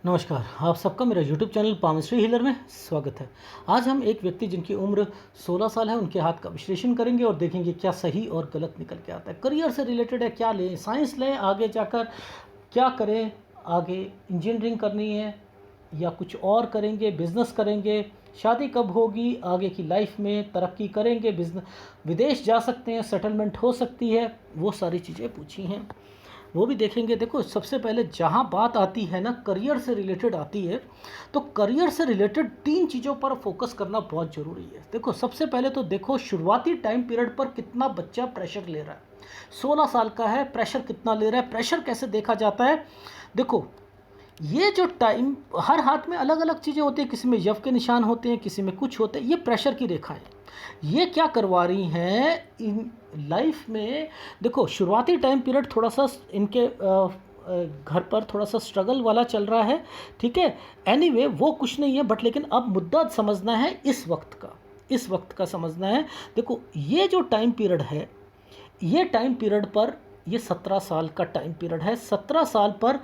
नमस्कार, आप सबका मेरा यूट्यूब चैनल पामिस्ट्री हीलर में स्वागत है। आज हम एक व्यक्ति जिनकी उम्र 16 साल है उनके हाथ का विश्लेषण करेंगे और देखेंगे क्या सही और गलत निकल के आता है। करियर से रिलेटेड है, क्या लें, साइंस लें, आगे जाकर क्या करें, आगे इंजीनियरिंग करनी है या कुछ और करेंगे, बिजनेस करेंगे, शादी कब होगी, आगे की लाइफ में तरक्की करेंगे, बिजनेस, विदेश जा सकते हैं, सेटलमेंट हो सकती है, वो सारी चीज़ें पूछी हैं, वो भी देखेंगे। देखो, सबसे पहले जहाँ बात आती है ना, करियर से रिलेटेड आती है, तो करियर से रिलेटेड 3 चीज़ों पर फोकस करना बहुत ज़रूरी है। देखो, सबसे पहले तो देखो शुरुआती टाइम पीरियड पर कितना बच्चा प्रेशर ले रहा है। 16 साल का है, प्रेशर कितना ले रहा है, प्रेशर कैसे देखा जाता है। देखो, ये जो टाइम, हर हाथ में अलग अलग चीज़ें होती हैं, किसी में यव के निशान होते हैं, किसी में कुछ होते हैं, ये प्रेशर की रेखा है। ये क्या करवा रही हैं इन लाइफ में। देखो, शुरुआती टाइम पीरियड थोड़ा सा इनके घर पर थोड़ा सा स्ट्रगल वाला चल रहा है, ठीक है। एनीवे, वो कुछ नहीं है, बट लेकिन अब मुद्दा समझना है इस वक्त का समझना है। देखो, ये जो टाइम पीरियड है, ये टाइम पीरियड पर, ये 17 साल का टाइम पीरियड है। 17 साल पर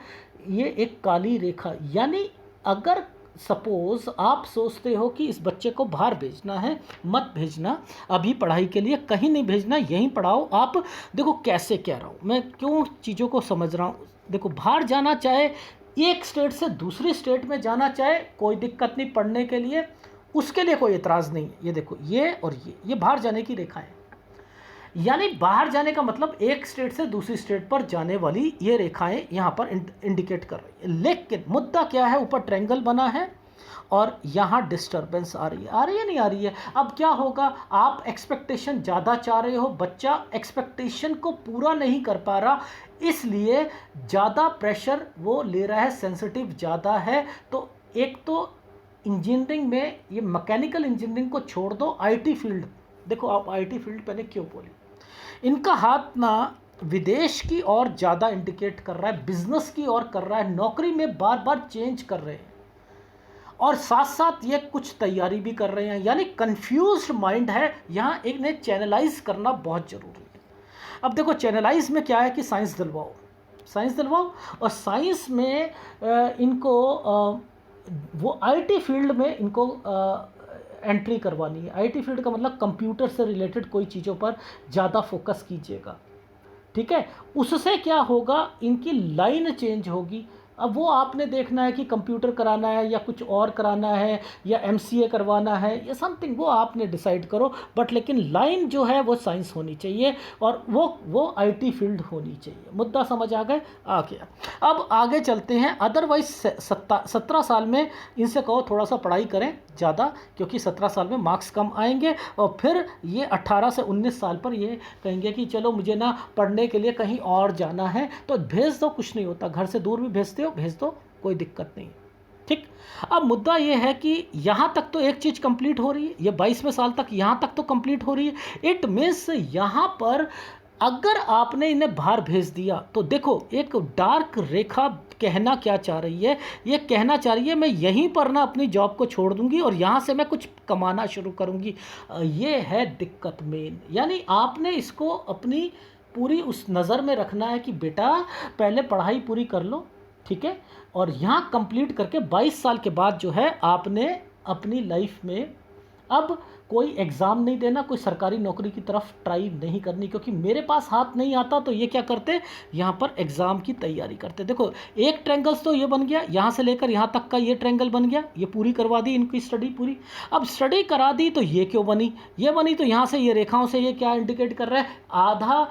ये एक काली रेखा, यानी अगर सपोज़ आप सोचते हो कि इस बच्चे को बाहर भेजना है, मत भेजना अभी पढ़ाई के लिए, कहीं नहीं भेजना, यहीं पढ़ाओ आप। देखो कैसे कह रहा हूँ मैं, क्यों चीज़ों को समझ रहा हूँ। देखो, बाहर जाना चाहे, एक स्टेट से दूसरी स्टेट में जाना चाहे, कोई दिक्कत नहीं पढ़ने के लिए, उसके लिए कोई एतराज़ नहीं है। ये देखो, ये और ये बाहर जाने की रेखा है, यानी बाहर जाने का मतलब एक स्टेट से दूसरी स्टेट पर जाने वाली ये रेखाएं यहाँ पर इंडिकेट कर रही है। लेकिन मुद्दा क्या है, ऊपर ट्रायंगल बना है और यहाँ डिस्टरबेंस आ रही है नहीं आ रही है। अब क्या होगा, आप एक्सपेक्टेशन ज़्यादा चाह रहे हो, बच्चा एक्सपेक्टेशन को पूरा नहीं कर पा रहा, इसलिए ज़्यादा प्रेशर वो ले रहा है, सेंसिटिव ज़्यादा है। तो एक तो इंजीनियरिंग में, ये मैकेनिकल इंजीनियरिंग को छोड़ दो, आईटी फील्ड, देखो आप आईटी फील्ड पहले क्यों बोली, इनका हाथ ना विदेश की ओर ज़्यादा इंडिकेट कर रहा है, बिजनेस की ओर कर रहा है, नौकरी में बार बार चेंज कर रहे हैं और साथ साथ ये कुछ तैयारी भी कर रहे हैं, यानी कंफ्यूज्ड माइंड है। यहाँ एक ने चैनलाइज करना बहुत ज़रूरी है। अब देखो, चैनलाइज में क्या है कि साइंस दिलवाओ और साइंस में इनको वो आईटी फील्ड में इनको एंट्री करवानी है। आईटी फील्ड का मतलब कंप्यूटर से रिलेटेड कोई चीज़ों पर ज़्यादा फोकस कीजिएगा, ठीक है। उससे क्या होगा, इनकी लाइन चेंज होगी। अब वो आपने देखना है कि कंप्यूटर कराना है या कुछ और कराना है या एमसीए करवाना है या समथिंग, वो आपने डिसाइड करो, बट लेकिन लाइन जो है वो साइंस होनी चाहिए और वो आईटी फील्ड होनी चाहिए। मुद्दा समझ आ गया। अब आगे चलते हैं। अदरवाइज 17 साल में इनसे कहो थोड़ा सा पढ़ाई करें ज़्यादा, क्योंकि 17 साल में मार्क्स कम आएंगे और फिर ये 18 से 19 साल पर ये कहेंगे कि चलो मुझे ना पढ़ने के लिए कहीं और जाना है, तो भेज दो, कुछ नहीं होता, घर से दूर भी भेजते हो भेज दो, कोई दिक्कत नहीं, ठीक। अब मुद्दा ये है कि यहाँ तक तो एक चीज़ कंप्लीट हो रही है, ये 22वें साल तक यहाँ तक तो कंप्लीट हो रही है। इट मीन्स यहाँ पर अगर आपने इन्हें बाहर भेज दिया तो देखो, एक डार्क रेखा कहना क्या चाह रही है, ये कहना चाह रही है मैं यहीं पर ना अपनी जॉब को छोड़ दूंगी और यहाँ से मैं कुछ कमाना शुरू करूंगी। ये है दिक्कत मेन, यानी आपने इसको अपनी पूरी उस नज़र में रखना है कि बेटा पहले पढ़ाई पूरी कर लो, ठीक है, और यहाँ कंप्लीट करके 22 साल के बाद जो है आपने अपनी लाइफ में अब कोई एग्ज़ाम नहीं देना, कोई सरकारी नौकरी की तरफ ट्राई नहीं करनी, क्योंकि मेरे पास हाथ नहीं आता तो ये क्या करते, यहाँ पर एग्ज़ाम की तैयारी करते। देखो, एक ट्रायंगल्स तो ये बन गया, यहाँ से लेकर यहाँ तक का ये ट्रायंगल बन गया, ये पूरी करवा दी इनकी स्टडी पूरी। अब स्टडी करा दी तो ये क्यों बनी, ये बनी तो यहाँ से ये रेखाओं से ये क्या इंडिकेट कर रहा है, आधा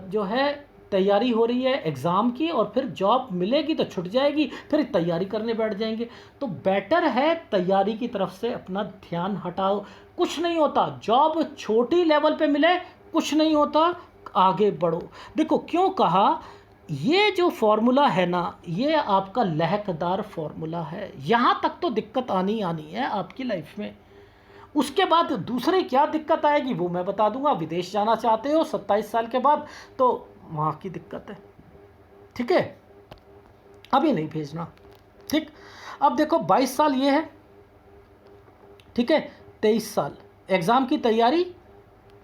जो है तैयारी हो रही है एग्ज़ाम की और फिर जॉब मिलेगी तो छूट जाएगी, फिर तैयारी करने बैठ जाएंगे। तो बेटर है तैयारी की तरफ से अपना ध्यान हटाओ। कुछ नहीं होता, जॉब छोटी लेवल पे मिले कुछ नहीं होता, आगे बढ़ो। देखो क्यों कहा, ये जो फॉर्मूला है ना, ये आपका लहकदार फॉर्मूला है, यहाँ तक तो दिक्कत आनी है आपकी लाइफ में। उसके बाद दूसरी क्या दिक्कत आएगी वो मैं बता दूंगा। विदेश जाना चाहते हो 27 साल के बाद तो वहाँ की दिक्कत है, ठीक है, अभी नहीं भेजना, ठीक। अब देखो 22 साल ये है, ठीक है, 23 साल एग्ज़ाम की तैयारी,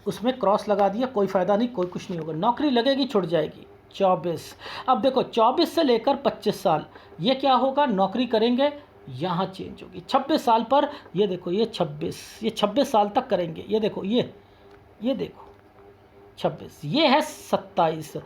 उसमें क्रॉस लगा दिया, कोई फ़ायदा नहीं, कोई कुछ नहीं होगा, नौकरी लगेगी छुट जाएगी, 24। अब देखो 24 से लेकर 25 साल ये क्या होगा, नौकरी करेंगे, यहाँ चेंज होगी 26 साल पर। ये देखो ये 26 साल तक करेंगे। ये देखो ये देखो 26, ये है 27,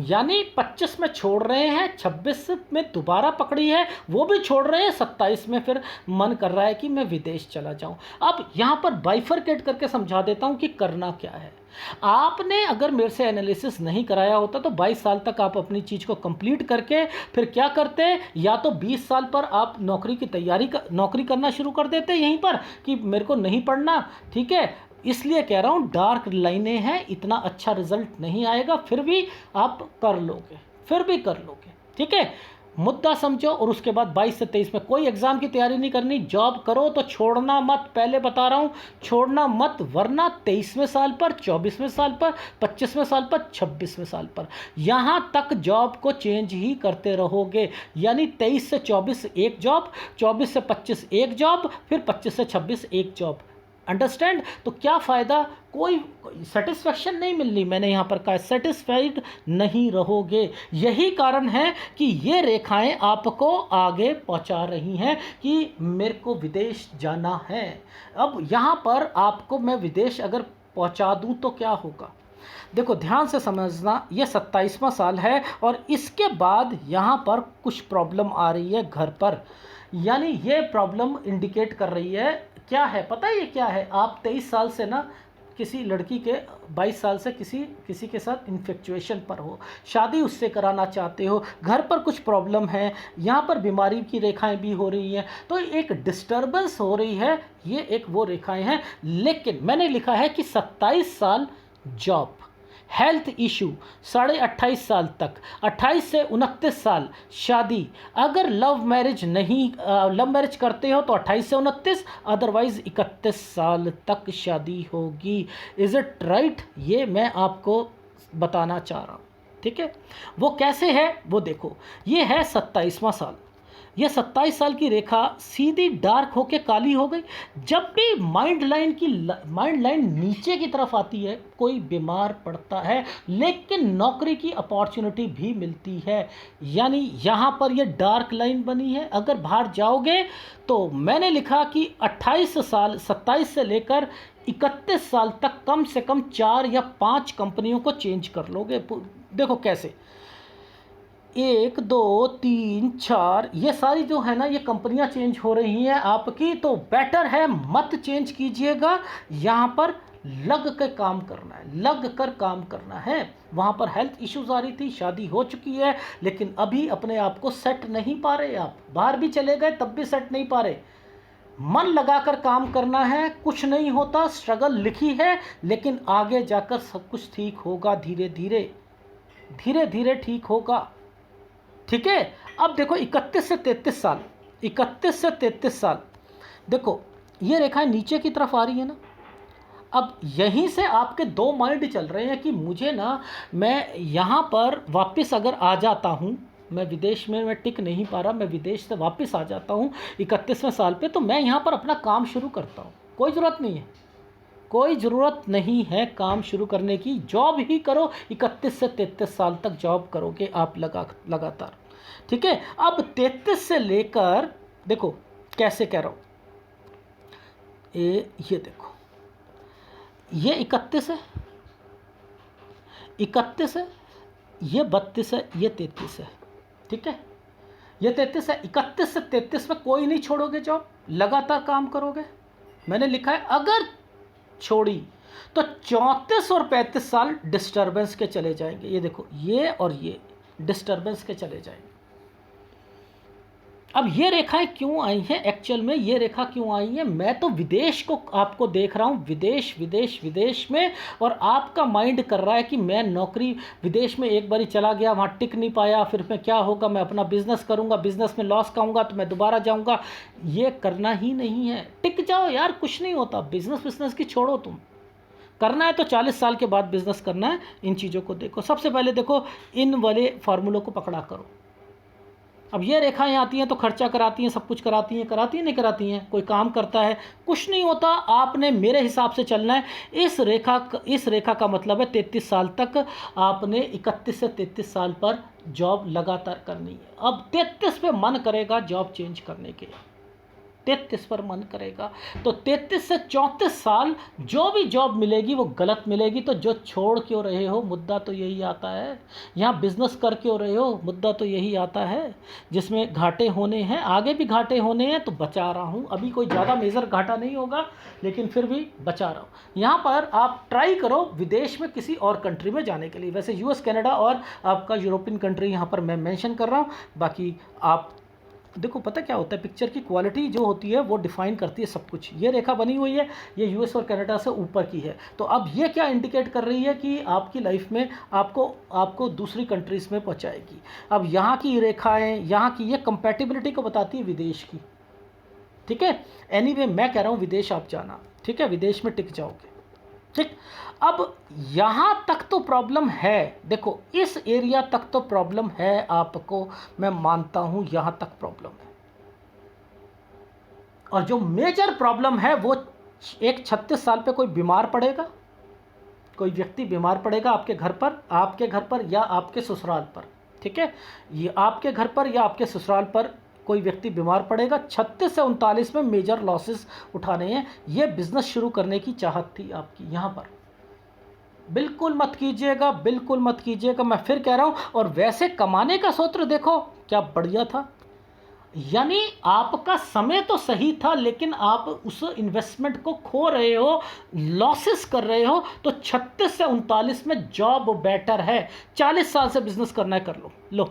यानी 25 में छोड़ रहे हैं, 26 में दोबारा पकड़ी है, वो भी छोड़ रहे हैं, 27 में फिर मन कर रहा है कि मैं विदेश चला जाऊं। अब यहाँ पर बाइफरकेट करके समझा देता हूँ कि करना क्या है। आपने अगर मेरे से एनालिसिस नहीं कराया होता तो 22 साल तक आप अपनी चीज़ को कंप्लीट करके फिर क्या करते, या तो 20 साल पर आप नौकरी करना शुरू कर देते यहीं पर कि मेरे को नहीं पढ़ना, ठीक है। इसलिए कह रहा हूँ डार्क लाइनें हैं, इतना अच्छा रिजल्ट नहीं आएगा, फिर भी आप कर लोगे, ठीक है। मुद्दा समझो। और उसके बाद 22 से 23 में कोई एग्ज़ाम की तैयारी नहीं करनी, जॉब करो तो छोड़ना मत, पहले बता रहा हूँ, छोड़ना मत, वरना 23वें साल पर, 24वें साल पर, 25वें साल पर, 26वें साल पर यहाँ तक जॉब को चेंज ही करते रहोगे। यानी 23 से 24 एक जॉब, 24 से 25 एक जॉब, फिर 25 से 26 एक जॉब। अंडरस्टैंड? तो क्या फ़ायदा, कोई सेटिस्फैक्शन नहीं मिलनी। मैंने यहाँ पर कहा सेटिस्फाइड नहीं रहोगे। यही कारण है कि ये रेखाएं आपको आगे पहुँचा रही हैं कि मेरे को विदेश जाना है। अब यहाँ पर आपको मैं विदेश अगर पहुँचा दूँ तो क्या होगा, देखो ध्यान से समझना, ये 27वां साल है और इसके बाद यहाँ पर कुछ प्रॉब्लम आ रही है घर पर। यानी ये प्रॉब्लम इंडिकेट कर रही है, क्या है पता है ये क्या है, आप 23 साल से ना किसी लड़की के 22 साल से किसी के साथ इन्फेक्चुएशन पर हो, शादी उससे कराना चाहते हो, घर पर कुछ प्रॉब्लम है, यहाँ पर बीमारी की रेखाएं भी हो रही हैं, तो एक डिस्टर्बेंस हो रही है। ये एक वो रेखाएं हैं। लेकिन मैंने लिखा है कि 27 साल जॉब, हेल्थ इशू 28.5 साल तक, 28 से 29 साल शादी, अगर लव मैरिज करते हो तो 28 से 29, अदरवाइज 31 साल तक शादी होगी। Is it right? ये मैं आपको बताना चाह रहा हूँ, ठीक है। वो कैसे है वो देखो, ये है 27वां साल, ये 27 साल की रेखा सीधी डार्क होके काली हो गई। जब भी माइंड लाइन नीचे की तरफ आती है, कोई बीमार पड़ता है, लेकिन नौकरी की अपॉर्चुनिटी भी मिलती है। यानी यहाँ पर ये डार्क लाइन बनी है। अगर बाहर जाओगे तो मैंने लिखा कि 28 साल, 27 से लेकर 31 साल तक कम से कम 4 या 5 कंपनियों को चेंज कर लोगे। देखो कैसे, 1 2 3 4 ये सारी जो है ना, ये कंपनियां चेंज हो रही हैं आपकी, तो बेटर है मत चेंज कीजिएगा। यहाँ पर लग कर काम करना है। वहाँ पर हेल्थ इश्यूज आ रही थी, शादी हो चुकी है, लेकिन अभी अपने आप को सेट नहीं पा रहे। आप बाहर भी चले गए तब भी सेट नहीं पा रहे। मन लगाकर काम करना है, कुछ नहीं होता, स्ट्रगल लिखी है, लेकिन आगे जाकर सब कुछ ठीक होगा, धीरे धीरे ठीक होगा, ठीक है। अब देखो 31 से 33 साल, देखो ये रेखाएं नीचे की तरफ आ रही है ना। अब यहीं से आपके दो माइंड चल रहे हैं कि मुझे ना, मैं यहाँ पर वापस अगर आ जाता हूँ, मैं विदेश में मैं टिक नहीं पा रहा, मैं विदेश से वापस आ जाता हूँ 31वें साल पे, तो मैं यहाँ पर अपना काम शुरू करता हूँ। कोई ज़रूरत नहीं है काम शुरू करने की, जॉब ही करो। 31 से 33 साल तक जॉब करोगे आप लगातार, ठीक है। अब 33 से लेकर देखो कैसे कह रहा हूँ, ये देखो, ये 31 है, ये 32 है, ये 33 है, ठीक है। ये 33 है, 31 से 33 में कोई नहीं छोड़ोगे जॉब, लगातार काम करोगे। मैंने लिखा है अगर छोड़ी तो 34 और 35 साल डिस्टर्बेंस के चले जाएंगे। ये देखो, ये और ये डिस्टर्बेंस के चले जाएंगे। अब ये रेखाएं क्यों आई हैं, एक्चुअल में ये रेखा क्यों आई है, मैं तो विदेश को आपको देख रहा हूँ, विदेश में, और आपका माइंड कर रहा है कि मैं नौकरी विदेश में एक बारी चला गया, वहाँ टिक नहीं पाया, फिर मैं क्या होगा, मैं अपना बिजनेस करूँगा, बिजनेस में लॉस खाऊंगा तो मैं दोबारा जाऊँगा। ये करना ही नहीं है, टिक जाओ यार, कुछ नहीं होता। बिजनेस की छोड़ो, तुम करना है तो 40 साल के बाद बिजनेस करना है। इन चीज़ों को देखो, सबसे पहले देखो इन वाले फार्मूलों को पकड़ा करो, अब ये रेखाएं आती हैं तो खर्चा कराती हैं, सब कुछ कराती हैं, नहीं कराती हैं, कोई काम करता है, कुछ नहीं होता। आपने मेरे हिसाब से चलना है। इस रेखा का मतलब है 33 साल तक आपने 31 से 33 साल पर जॉब लगातार करनी है। अब 33 पे मन करेगा जॉब चेंज करने के, 33 पर मन करेगा तो 33 से 34 साल जो भी जॉब मिलेगी वो गलत मिलेगी। तो जो छोड़ क्यों रहे हो, मुद्दा तो यही आता है। यहाँ बिजनेस कर क्यों रहे हो, मुद्दा तो यही आता है। जिसमें घाटे होने हैं, आगे भी घाटे होने हैं, तो बचा रहा हूँ। अभी कोई ज़्यादा मेजर घाटा नहीं होगा, लेकिन फिर भी बचा रहा हूँ। यहाँ पर आप ट्राई करो विदेश में किसी और कंट्री में जाने के लिए। वैसे यूएस, कनाडा और आपका यूरोपियन कंट्री यहाँ पर मैं मेंशन कर रहा हूँ। बाकी आप देखो, पता क्या होता है, पिक्चर की क्वालिटी जो होती है वो डिफाइन करती है सब कुछ। ये रेखा बनी हुई है, ये यूएस और कनाडा से ऊपर की है। तो अब ये क्या इंडिकेट कर रही है कि आपकी लाइफ में आपको दूसरी कंट्रीज़ में पहुंचाएगी। अब यहाँ की रेखाएं, यहाँ की ये कंपैटिबिलिटी को बताती है विदेश की। ठीक है, एनीवे मैं कह रहा हूँ विदेश आप जाना, ठीक है, विदेश में टिक जाओगे। ठीक, अब यहाँ तक तो प्रॉब्लम है, देखो इस एरिया तक तो प्रॉब्लम है आपको, मैं मानता हूँ यहाँ तक प्रॉब्लम है। और जो मेजर प्रॉब्लम है वो एक 36 साल पे कोई बीमार पड़ेगा, कोई व्यक्ति बीमार पड़ेगा आपके घर पर या आपके ससुराल पर। ठीक है, ये आपके घर पर या आपके ससुराल पर कोई व्यक्ति बीमार पड़ेगा। 36 से 39 में मेजर लॉसेस उठाने हैं। ये बिजनेस शुरू करने की चाहत थी आपकी, यहाँ पर बिल्कुल मत कीजिएगा, बिल्कुल मत कीजिएगा, मैं फिर कह रहा हूँ। और वैसे कमाने का सूत्र देखो क्या बढ़िया था। यानी आपका समय तो सही था, लेकिन आप उस इन्वेस्टमेंट को खो रहे हो, लॉसेस कर रहे हो। तो 36 से 39 में जॉब बेटर है। 40 साल से बिजनेस करना है, कर लो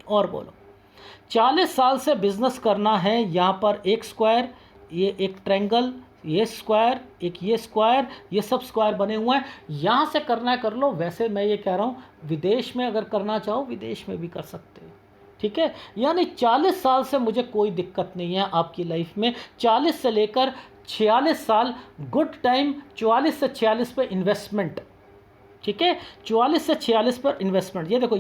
और बोलो। 40 साल से बिजनेस करना है। यहाँ पर एक स्क्वायर, ये एक ट्रायंगल, ये स्क्वायर, एक ये स्क्वायर, ये सब स्क्वायर बने हुए हैं। यहाँ से करना है, कर लो। वैसे मैं ये कह रहा हूँ विदेश में अगर करना चाहो विदेश में भी कर सकते हो। ठीक है, यानी 40 साल से मुझे कोई दिक्कत नहीं है आपकी लाइफ में। 40 से लेकर 46 साल गुड टाइम, 44 से 46 पर इन्वेस्टमेंट। ठीक है, 44 से 46 पर इन्वेस्टमेंट। ये देखो,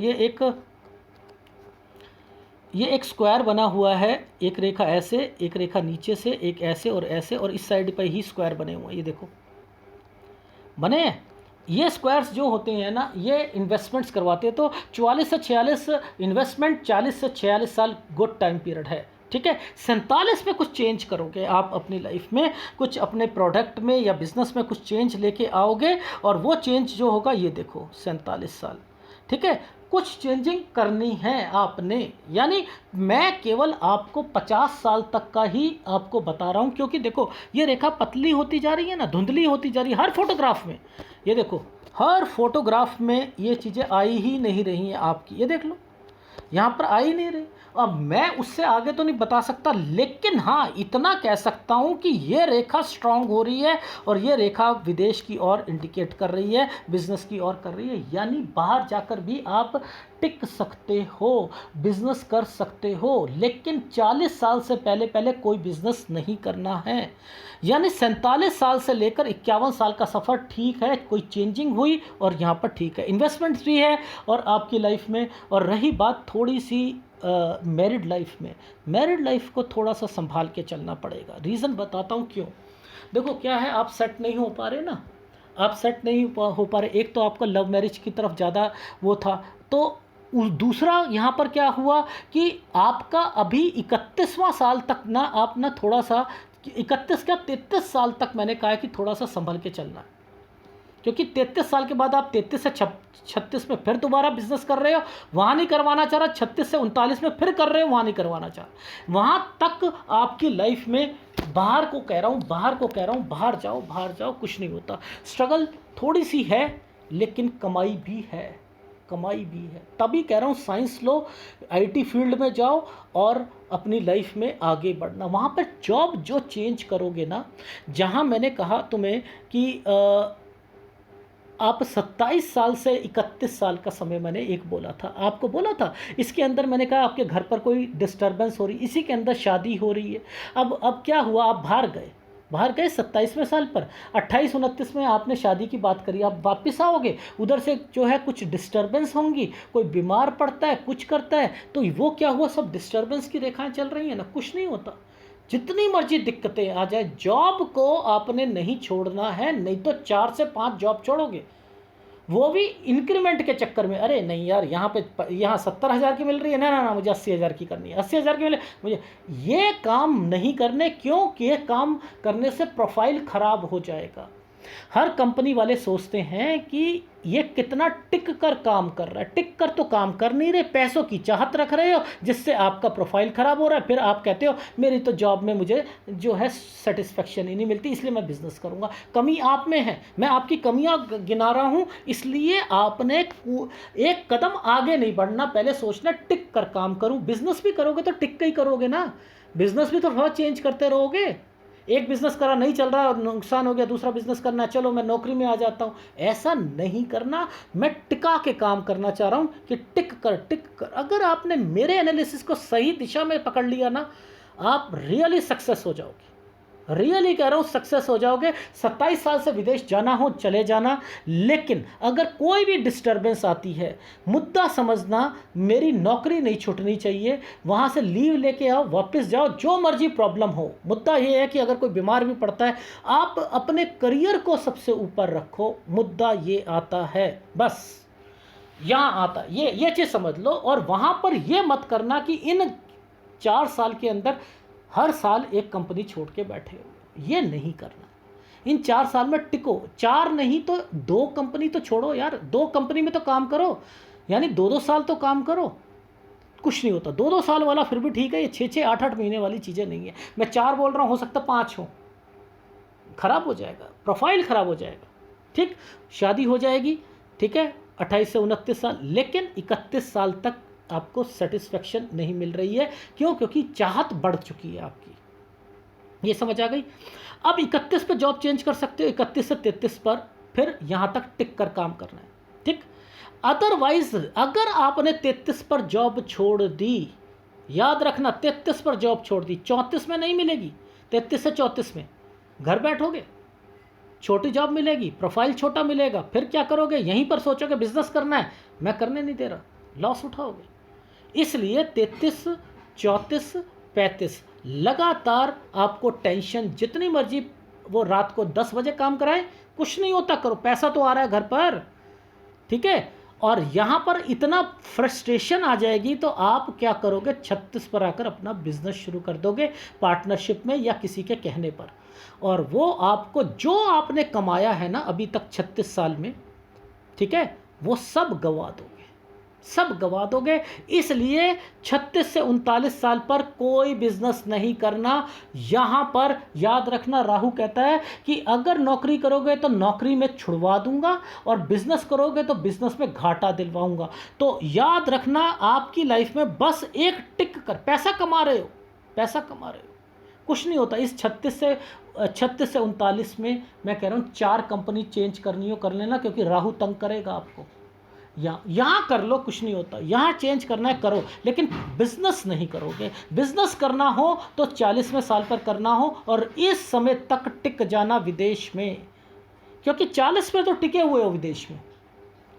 ये एक स्क्वायर बना हुआ है, एक रेखा ऐसे, एक रेखा नीचे से, एक ऐसे और ऐसे, और इस साइड पर ही स्क्वायर बने हुए हैं। ये देखो बने हैं। ये स्क्वायर्स जो होते हैं ना, ये इन्वेस्टमेंट्स करवाते हैं। तो 44 से 46 इन्वेस्टमेंट, 40 से 46 साल गुड टाइम पीरियड है। ठीक है, 47 में कुछ चेंज करोगे आप अपनी लाइफ में, कुछ अपने प्रोडक्ट में या बिजनेस में कुछ चेंज लेके आओगे। और वो चेंज जो होगा, ये देखो 47 साल। ठीक है, कुछ चेंजिंग करनी है आपने। यानी मैं केवल आपको 50 साल तक का ही आपको बता रहा हूँ, क्योंकि देखो ये रेखा पतली होती जा रही है ना, धुंधली होती जा रही है हर फोटोग्राफ में। ये देखो हर फोटोग्राफ में ये चीज़ें आई ही नहीं रही हैं आपकी। ये देख लो, यहाँ पर आ ही नहीं रही। अब मैं उससे आगे तो नहीं बता सकता, लेकिन हाँ इतना कह सकता हूँ कि ये रेखा स्ट्रांग हो रही है और ये रेखा विदेश की ओर इंडिकेट कर रही है, बिजनेस की ओर कर रही है। यानी बाहर जाकर भी आप टिक सकते हो, बिजनेस कर सकते हो, लेकिन 40 साल से पहले कोई बिजनेस नहीं करना है। यानी 47 साल से लेकर 51 साल का सफ़र ठीक है, कोई चेंजिंग हुई और यहाँ पर ठीक है, इन्वेस्टमेंट्स भी है और आपकी लाइफ में। और रही बात थोड़ी सी मैरिड लाइफ में, मैरिड लाइफ को थोड़ा सा संभाल के चलना पड़ेगा। रीज़न बताता हूँ क्यों। देखो क्या है, आप सेट नहीं हो पा रहे ना, आप सेट नहीं हो पा रहे। एक तो आपका लव मैरिज की तरफ ज़्यादा वो था, तो दूसरा यहाँ पर क्या हुआ कि आपका अभी 31वां साल तक ना आप ना थोड़ा सा, 31 क्या 33 साल तक मैंने कहा है कि थोड़ा सा संभल के चलना है। क्योंकि 33 साल के बाद आप 33 से 36 में फिर दोबारा बिजनेस कर रहे हो, वहाँ नहीं करवाना चाह रहा। 36 से 39 में फिर कर रहे हो, वहाँ नहीं करवाना चाह रहा। वहाँ तक आपकी लाइफ में बाहर को कह रहा हूँ, बाहर जाओ, कुछ नहीं होता। स्ट्रगल थोड़ी सी है, लेकिन कमाई भी है। तभी कह रहा हूँ साइंस लो, आईटी फील्ड में जाओ और अपनी लाइफ में आगे बढ़ना। वहाँ पर जॉब जो चेंज करोगे ना, जहाँ मैंने कहा तुम्हें कि आप 27 साल से 31 साल का समय मैंने आपको बोला था। इसके अंदर मैंने कहा आपके घर पर कोई डिस्टर्बेंस हो रही, इसी के अंदर शादी हो रही है। अब क्या हुआ, आप बाहर बाहर गए 27वें साल पर, 28-29 में आपने शादी की बात करी, आप वापस आओगे, उधर से जो है कुछ डिस्टर्बेंस होंगी, कोई बीमार पड़ता है, कुछ करता है, तो वो क्या हुआ, सब डिस्टर्बेंस की रेखाएं चल रही हैं ना, कुछ नहीं होता। जितनी मर्जी दिक्कतें आ जाए, जॉब को आपने नहीं छोड़ना है, नहीं तो 4 से 5 जॉब छोड़ोगे, वो भी इंक्रीमेंट के चक्कर में। अरे नहीं यार, यहाँ 70,000 की मिल रही है, ना ना ना मुझे 80,000 की करनी है, 80,000 की मिले मुझे, ये काम नहीं करने, क्योंकि ये काम करने से प्रोफाइल खराब हो जाएगा। हर कंपनी वाले सोचते हैं कि ये कितना टिक कर काम कर रहा है, टिक कर तो काम कर नहीं रहे, पैसों की चाहत रख रहे हो, जिससे आपका प्रोफाइल ख़राब हो रहा है। फिर आप कहते हो मेरी तो जॉब में मुझे जो है सेटिस्फेक्शन ही नहीं मिलती, इसलिए मैं बिज़नेस करूँगा। कमी आप में है, मैं आपकी कमियाँ गिना रहा हूँ, इसलिए आपने एक कदम आगे नहीं बढ़ना, पहले सोचना टिक कर काम करूँ। बिज़नेस भी करोगे तो टिक कर ही करोगे ना, बिज़नेस भी तो थोड़ा चेंज करते रहोगे। एक बिज़नेस करा नहीं चल रहा और नुकसान हो गया, दूसरा बिज़नेस करना है, चलो मैं नौकरी में आ जाता हूँ, ऐसा नहीं करना। मैं टिका के काम करना चाह रहा हूँ कि टिक कर। अगर आपने मेरे एनालिसिस को सही दिशा में पकड़ लिया ना, आप रियली सक्सेस हो जाओगे, रियली कह रहा हूँ सक्सेस हो जाओगे। 27 साल से विदेश जाना हो चले जाना, लेकिन अगर कोई भी डिस्टर्बेंस आती है, मुद्दा समझना मेरी नौकरी नहीं छूटनी चाहिए, वहाँ से लीव लेके आओ, वापस जाओ, जो मर्जी प्रॉब्लम हो। मुद्दा ये है कि अगर कोई बीमार भी पड़ता है, आप अपने करियर को सबसे ऊपर रखो, मुद्दा ये आता है, बस यहाँ आता है, ये चीज़ समझ लो। और वहाँ पर ये मत करना कि इन 4 साल के अंदर हर साल एक कंपनी छोड़ के बैठे हो, ये नहीं करना। इन 4 साल में टिको, 4 नहीं तो 2 कंपनी तो छोड़ो यार, 2 कंपनी में तो काम करो, यानी 2-2 साल तो काम करो, कुछ नहीं होता। 2-2 साल वाला फिर भी ठीक है, ये 6-6, 8-8 महीने वाली चीज़ें नहीं है। मैं 4 बोल रहा हूँ, हो सकता 5 हो, खराब हो जाएगा, प्रोफाइल खराब हो जाएगा। ठीक, शादी हो जाएगी, ठीक है, 28 से 29 साल, लेकिन 31 साल तक आपको सेटिस्फेक्शन नहीं मिल रही है। क्यों? क्योंकि चाहत बढ़ चुकी है आपकी, ये समझ आ गई। अब 31 पे जॉब चेंज कर सकते हो, 31 से 33 पर फिर यहाँ तक टिक कर काम करना है, ठीक। अदरवाइज अगर आपने 33 पर जॉब छोड़ दी, याद रखना 33 पर जॉब छोड़ दी, 34 में नहीं मिलेगी, 33 से 34 में घर बैठोगे, छोटी जॉब मिलेगी, प्रोफाइल छोटा मिलेगा, फिर क्या करोगे? यहीं पर सोचोगे बिजनेस करना है, मैं करने नहीं दे रहा, लॉस उठाओगे। इसलिए 33, 34, 35 लगातार आपको टेंशन, जितनी मर्जी वो रात को 10 बजे काम कराए, कुछ नहीं होता, करो, पैसा तो आ रहा है घर पर, ठीक है। और यहाँ पर इतना फ्रस्ट्रेशन आ जाएगी तो आप क्या करोगे? 36 पर आकर अपना बिजनेस शुरू कर दोगे, पार्टनरशिप में या किसी के कहने पर। और वो आपको जो आपने कमाया है ना अभी तक 36 साल में, ठीक है, वो सब गवा दोगे, सब गवा दोगे। इसलिए 36 से 39 साल पर कोई बिजनेस नहीं करना। यहाँ पर याद रखना, राहु कहता है कि अगर नौकरी करोगे तो नौकरी में छुड़वा दूंगा, और बिजनेस करोगे तो बिजनेस में घाटा दिलवाऊंगा। तो याद रखना, आपकी लाइफ में बस एक टिक कर पैसा कमा रहे हो, पैसा कमा रहे हो, कुछ नहीं होता। इस 36 से 39 में मैं कह रहा हूँ 4 कंपनी चेंज करनी हो कर लेना, क्योंकि राहु तंग करेगा आपको। यहाँ कर लो, कुछ नहीं होता, यहाँ चेंज करना है करो, लेकिन बिजनेस नहीं करोगे। बिजनेस करना हो तो 40वें साल पर करना हो, और इस समय तक टिक जाना विदेश में, क्योंकि 40 पे तो टिके हुए हो विदेश में,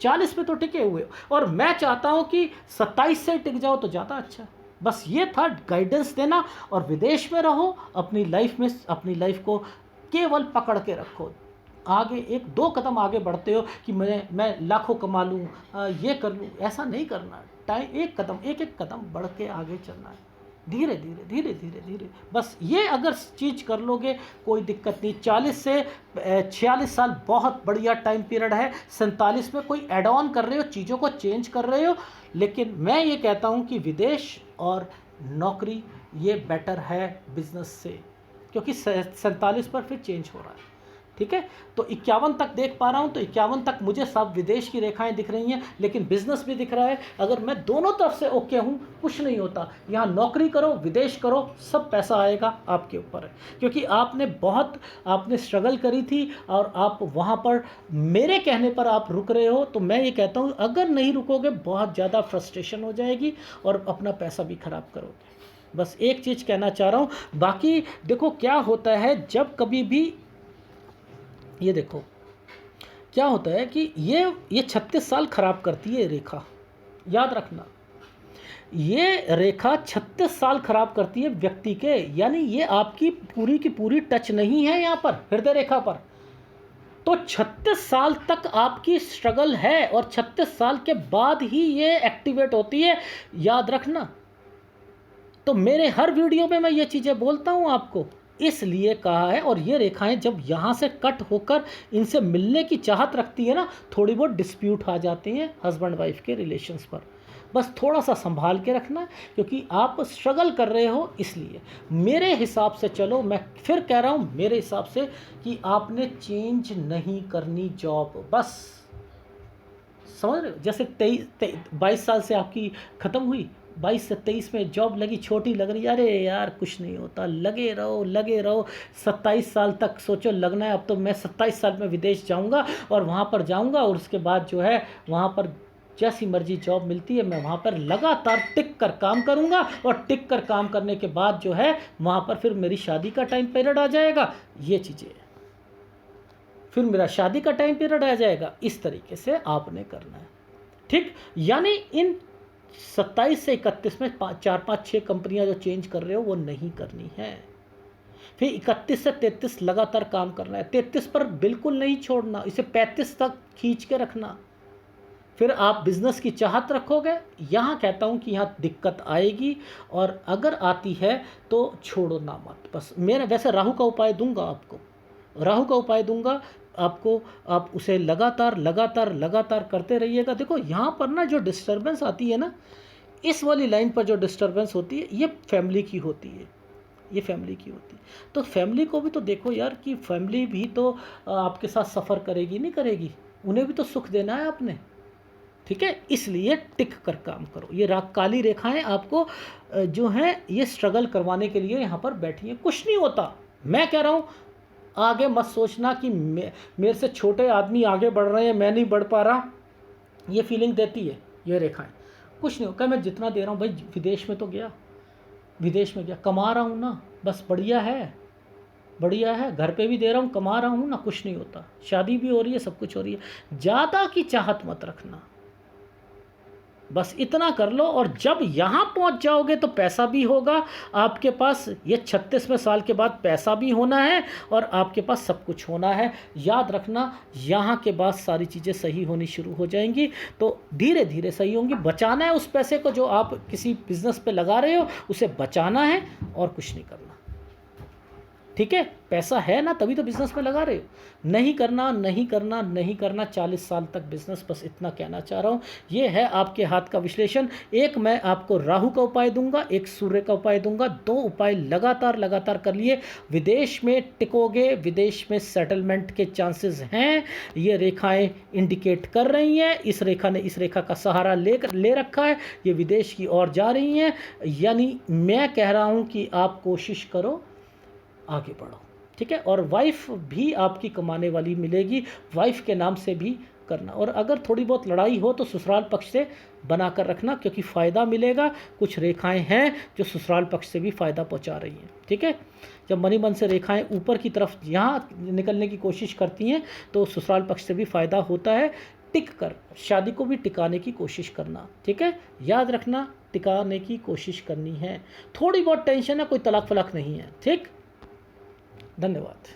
40 पे तो टिके हुए हो। और मैं चाहता हूँ कि 27 से टिक जाओ तो ज़्यादा अच्छा। बस ये था गाइडेंस देना, और विदेश में रहो, अपनी लाइफ में अपनी लाइफ को केवल पकड़ के रखो। आगे 1-2 कदम आगे बढ़ते हो कि मैं लाखों कमा लूँ, ये कर लूँ, ऐसा नहीं करना। टाइम एक कदम बढ़ के आगे चलना है, धीरे धीरे धीरे धीरे धीरे। बस ये अगर चीज़ कर लोगे कोई दिक्कत नहीं। 40 से 46 साल बहुत बढ़िया टाइम पीरियड है। 47 में कोई एड ऑन कर रहे हो, चीज़ों को चेंज कर रहे हो, लेकिन मैं ये कहता हूँ कि विदेश और नौकरी ये बेटर है बिजनेस से, क्योंकि 47 पर फिर चेंज हो रहा है। ठीक है, तो 51 तक देख पा रहा हूँ, तो 51 तक मुझे सब विदेश की रेखाएं दिख रही हैं, लेकिन बिजनेस भी दिख रहा है। अगर मैं दोनों तरफ से ओके हूँ, कुछ नहीं होता। यहाँ नौकरी करो, विदेश करो, सब पैसा आएगा, आपके ऊपर है। क्योंकि आपने स्ट्रगल करी थी और आप वहाँ पर मेरे कहने पर आप रुक रहे हो। तो मैं ये कहता हूँ, अगर नहीं रुकोगे बहुत ज़्यादा फ्रस्ट्रेशन हो जाएगी और अपना पैसा भी खराब करोगे। बस एक चीज़ कहना चाह रहा हूँ। बाकी देखो क्या होता है, जब कभी भी ये देखो क्या होता है कि ये 36 साल खराब करती है रेखा, याद रखना। ये रेखा 36 साल खराब करती है व्यक्ति के, यानी ये आपकी पूरी की पूरी टच नहीं है यहाँ पर हृदय रेखा पर। तो 36 साल तक आपकी स्ट्रगल है और 36 साल के बाद ही ये एक्टिवेट होती है, याद रखना। तो मेरे हर वीडियो में मैं ये चीज़ें बोलता हूँ आपको, इसलिए कहा है। और ये रेखाएं जब यहाँ से कट होकर इनसे मिलने की चाहत रखती है ना, थोड़ी बहुत डिस्प्यूट आ जाती हैं हस्बैंड वाइफ के रिलेशंस पर। बस थोड़ा सा संभाल के रखना, क्योंकि आप स्ट्रगल कर रहे हो। इसलिए मेरे हिसाब से चलो, मैं फिर कह रहा हूँ मेरे हिसाब से, कि आपने चेंज नहीं करनी जॉब, बस समझ रहे हो। जैसे 22 साल से आपकी ख़त्म हुई, 22 से 23 में जॉब लगी, छोटी लग रही, अरे यार कुछ नहीं होता, लगे रहो लगे रहो। 27 साल तक सोचो लगना है। अब तो मैं 27 साल में विदेश जाऊंगा और वहाँ पर जाऊंगा, और उसके बाद जो है वहाँ पर जैसी मर्जी जॉब मिलती है, मैं वहाँ पर लगातार टिक कर काम करूँगा। और टिक कर काम करने के बाद जो है वहाँ पर फिर मेरी शादी का टाइम पीरियड आ जाएगा। ये चीज़ें फिर मेरा शादी का टाइम पीरियड आ जाएगा। इस तरीके से आपने करना है, ठीक। यानी इन 27 से 31 में 4-5-6 कंपनियां जो चेंज कर रहे हो वो नहीं करनी है। फिर 31 से 33 लगातार काम करना है। 33 पर बिल्कुल नहीं छोड़ना, इसे 35 तक खींच के रखना। फिर आप बिजनेस की चाहत रखोगे। यहाँ कहता हूँ कि यहाँ दिक्कत आएगी, और अगर आती है तो छोड़ो ना मत। बस मेरा वैसे राहु का उपाय दूंगा आपको, राहु का उपाय दूंगा आपको, आप उसे लगातार लगातार लगातार करते रहिएगा। देखो यहाँ पर ना जो डिस्टर्बेंस आती है ना, इस वाली लाइन पर जो डिस्टर्बेंस होती है, ये फैमिली की होती है, ये फैमिली की होती है। तो फैमिली को भी तो देखो यार, कि फैमिली भी तो आपके साथ सफ़र करेगी नहीं करेगी, उन्हें भी तो सुख देना है आपने, ठीक है। इसलिए टिक कर काम करो। ये काली रेखाएं आपको जो हैं ये स्ट्रगल करवाने के लिए यहाँ पर बैठी हैं। कुछ नहीं होता, मैं कह रहा हूँ आगे मत सोचना कि मेरे से छोटे आदमी आगे बढ़ रहे हैं, मैं नहीं बढ़ पा रहा। ये फीलिंग देती है ये रेखाएं। कुछ नहीं होगा, मैं जितना दे रहा हूँ भाई, विदेश में तो गया, विदेश में गया, कमा रहा हूँ ना, बस बढ़िया है, बढ़िया है। घर पे भी दे रहा हूँ, कमा रहा हूँ ना, कुछ नहीं होता। शादी भी हो रही है, सब कुछ हो रही है। ज़्यादा की चाहत मत रखना, बस इतना कर लो। और जब यहाँ पहुँच जाओगे तो पैसा भी होगा आपके पास। ये 36वें साल के बाद पैसा भी होना है और आपके पास सब कुछ होना है। याद रखना, यहाँ के बाद सारी चीज़ें सही होनी शुरू हो जाएंगी। तो धीरे धीरे सही होंगी। बचाना है उस पैसे को जो आप किसी बिज़नेस पे लगा रहे हो, उसे बचाना है और कुछ नहीं करना, ठीक है। पैसा है ना, तभी तो बिज़नेस में लगा रहे हो। नहीं करना नहीं करना नहीं करना 40 साल तक बिज़नेस, बस इतना कहना चाह रहा हूँ। ये है आपके हाथ का विश्लेषण। एक मैं आपको राहु का उपाय दूंगा, एक सूर्य का उपाय दूंगा। 2 उपाय लगातार लगातार कर लिए, विदेश में टिकोगे, विदेश में सेटलमेंट के चांसेस हैं। ये रेखाएं इंडिकेट कर रही हैं। इस रेखा ने इस रेखा का सहारा ले रखा है, ये विदेश की ओर जा रही हैं। यानी मैं कह रहा हूँ कि आप कोशिश करो, आगे बढ़ो, ठीक है। और वाइफ भी आपकी कमाने वाली मिलेगी, वाइफ के नाम से भी करना। और अगर थोड़ी बहुत लड़ाई हो तो ससुराल पक्ष से बना कर रखना, क्योंकि फ़ायदा मिलेगा। कुछ रेखाएं हैं जो ससुराल पक्ष से भी फ़ायदा पहुंचा रही हैं, ठीक है। जब मनी मन से रेखाएं ऊपर की तरफ यहाँ निकलने की कोशिश करती हैं तो ससुराल पक्ष से भी फ़ायदा होता है। टिक कर शादी को भी टिकाने की कोशिश करना, ठीक है। याद रखना, टिकाने की कोशिश करनी है। थोड़ी बहुत टेंशन है, कोई तलाक फलाक नहीं है, ठीक। धन्यवाद।